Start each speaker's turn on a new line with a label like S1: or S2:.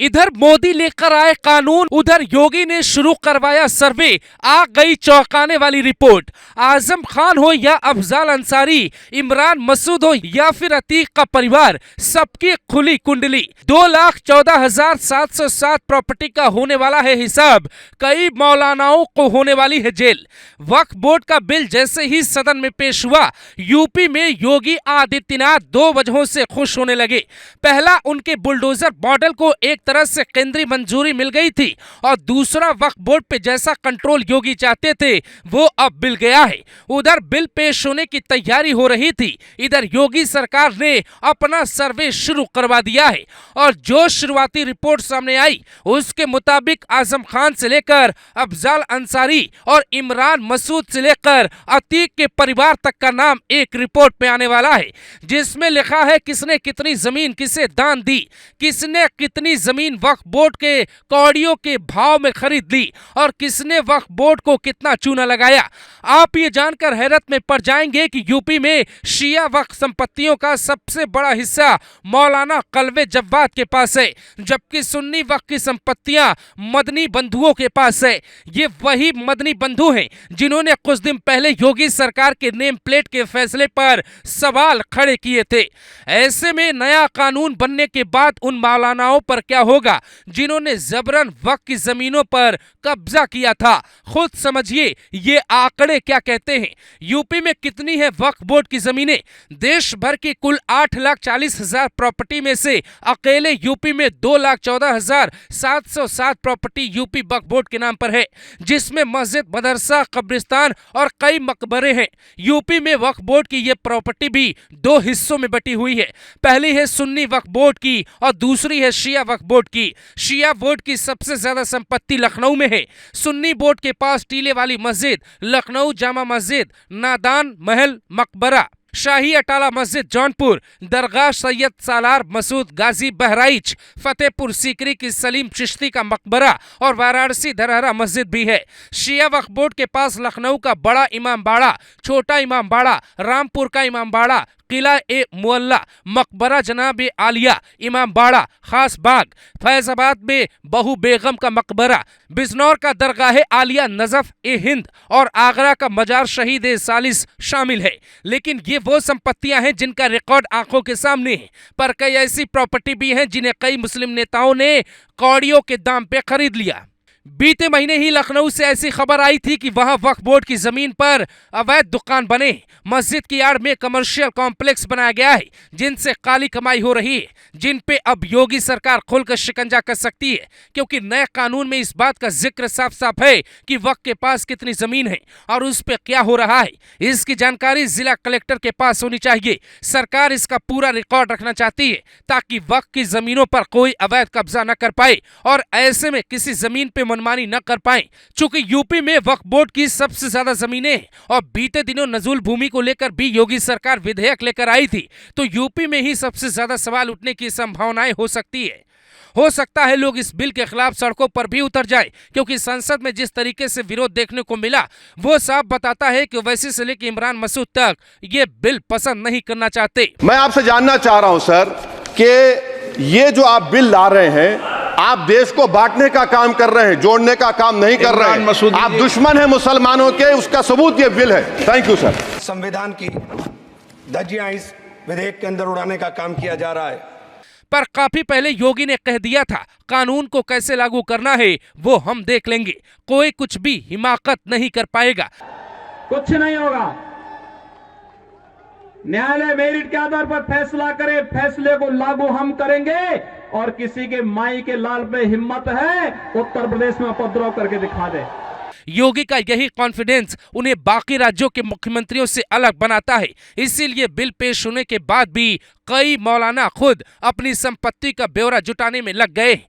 S1: इधर मोदी लेकर आए कानून, उधर योगी ने शुरू करवाया सर्वे। आ गई चौंकाने वाली रिपोर्ट। आजम खान हो या अफजाल अंसारी, इमरान मसूद हो या फिर अतीक का परिवार, सबकी खुली कुंडली। 2,14,707 प्रॉपर्टी का होने वाला है हिसाब। कई मौलानाओं को होने वाली है जेल। वक्फ बोर्ड का बिल जैसे ही सदन में पेश हुआ, यूपी में योगी आदित्यनाथ दो वजहों से खुश होने लगे। पहला, उनके बुलडोजर मॉडल को एक तरह से केंद्रीय मंजूरी मिल गई थी, और दूसरा, वक्फ बोर्ड पे जैसा कंट्रोल योगी चाहते थे वो अब मिल गया है। उधर बिल पेश होने की तैयारी हो रही थी, इधर योगी सरकार ने अपना सर्वे शुरू करवा दिया है। और जो शुरुआती रिपोर्ट सामने आई उसके मुताबिक आजम खान से लेकर अफजाल अंसारी और इमरान मसूद से लेकर अतीक के परिवार तक का नाम एक रिपोर्ट में आने वाला है, जिसमें लिखा है किसने कितनी जमीन किसे दान दी, किसने कितनी जमीन वक्फ बोर्ड के कौड़ियों के भाव में खरीद ली और किसने वक्फ बोर्ड को कितना चूना लगाया। आप ये जानकर हैरत में पड़ जाएंगे कि यूपी में शिया वक्फ संपत्तियों का सबसे बड़ा हिस्सा मौलाना कल्वे जव्वाद के पास है, जबकि सुन्नी वक्फ की संपत्तियां मदनी बंधुओं के पास है। ये वही मदनी बंधु हैं जिन्होंने कुछ दिन पहले योगी सरकार के नेम प्लेट के फैसले पर सवाल खड़े किए थे। ऐसे में नया कानून बनने के बाद उन मौलानाओं पर क्या होगा जिन्होंने जबरन वक्फ की जमीनों पर कब्जा किया था। खुद समझिए ये आंकड़े क्या कहते हैं। यूपी में कितनी है वक्फ बोर्ड की जमीनें? देश भर की कुल 8,40,000 प्रॉपर्टी में से अकेले यूपी में 2,14,707 प्रॉपर्टी यूपी वक्फ बोर्ड के नाम पर है, जिसमें मस्जिद, मदरसा, कब्रिस्तान और कई मकबरे हैं। यूपी में वक्फ बोर्ड की ये प्रॉपर्टी भी दो हिस्सों में बटी हुई है। पहली है सुन्नी वक्फ बोर्ड की और दूसरी है शिया वक्फ बोर्ड की। शिया बोर्ड की सबसे ज्यादा संपत्ति लखनऊ में है। सुन्नी बोर्ड के पास टीले वाली मस्जिद, लखनऊ जामा मस्जिद, नादान महल मकबरा, शाही अटाला मस्जिद जौनपुर, दरगाह सैयद सालार मसूद गाजी बहराइच, फतेहपुर सीकरी की सलीम चिश्ती का मकबरा और वाराणसी धरहरा मस्जिद भी है। शिया वक्फ बोर्ड के पास लखनऊ का बड़ा इमाम बाड़ा, छोटा इमाम बाड़ा, रामपुर का इमाम बाड़ा, किला ए मुअल्ला, मकबरा जनाब ए आलिया, इमाम बाड़ा, खास बाग, फैजाबाद में बहू बेगम का मकबरा, बिजनौर का दरगाह आलिया नजफ ए हिंद और आगरा का मजार शहीद ए सालिस शामिल है। लेकिन ये वो संपत्तियां हैं जिनका रिकॉर्ड आंखों के सामने है, पर कई ऐसी प्रॉपर्टी भी हैं जिन्हें कई मुस्लिम नेताओं ने कौड़ियों के दाम पे खरीद लिया। बीते महीने ही लखनऊ से ऐसी खबर आई थी कि वहां वक्फ बोर्ड की जमीन पर अवैध दुकान बने, मस्जिद की आड़ में कमर्शियल कॉम्प्लेक्स बनाया गया है जिनसे काली कमाई हो रही है, जिन पे अब योगी सरकार खुलकर शिकंजा कर सकती है, क्योंकि नए कानून में इस बात का जिक्र साफ साफ है कि वक्फ के पास कितनी जमीन है और उस पे क्या हो रहा है। इसकी जानकारी जिला कलेक्टर के पास होनी चाहिए। सरकार इसका पूरा रिकॉर्ड रखना चाहती है ताकि वक्फ की जमीनों पर कोई अवैध कब्जा न कर पाए और ऐसे में किसी जमीन पे मनमानी न कर पाए। चूंकि यूपी में वक्फ बोर्ड की सबसे ज्यादा जमीनें हैं और बीते दिनों नजूल भूमि को लेकर भी योगी सरकार विधेयक लेकर आई थी, तो यूपी में ही सबसे ज्यादा सवाल उठने की संभावनाएं हो सकती है। हो सकता है लोग इस बिल के खिलाफ सड़कों पर भी उतर जाए, क्योंकि संसद में जिस तरीके से विरोध देखने को मिला वो साफ बताता है कि ओवैसी से लेकर इमरान मसूद तक ये बिल पसंद नहीं करना चाहते।
S2: मैं आपसे जानना चाह रहा हूं सर कि ये जो आप बिल ला रहे हैं, आप देश को बांटने का काम कर रहे हैं, जोड़ने का काम नहीं कर रहे हैं। आप दुश्मन हैं मुसलमानों के, उसका सबूत ये बिल है। Thank you sir.
S3: संविधान की धज्जियां इस विधेयक के अंदर उड़ाने का काम किया जा रहा है।
S1: पर काफी पहले योगी ने कह दिया था कानून को कैसे लागू करना है वो हम देख लेंगे, कोई कुछ भी हिमाकत नहीं कर पाएगा।
S4: कुछ नहीं होगा, न्यायालय मेरिट के आधार पर फैसला करे, फैसले को लागू हम करेंगे और किसी के माई के लाल पे हिम्मत है उत्तर प्रदेश में उपद्रव करके दिखा दे।
S1: योगी का यही कॉन्फिडेंस उन्हें बाकी राज्यों के मुख्यमंत्रियों से अलग बनाता है। इसीलिए बिल पेश होने के बाद भी कई मौलाना खुद अपनी संपत्ति का ब्यौरा जुटाने में लग गए।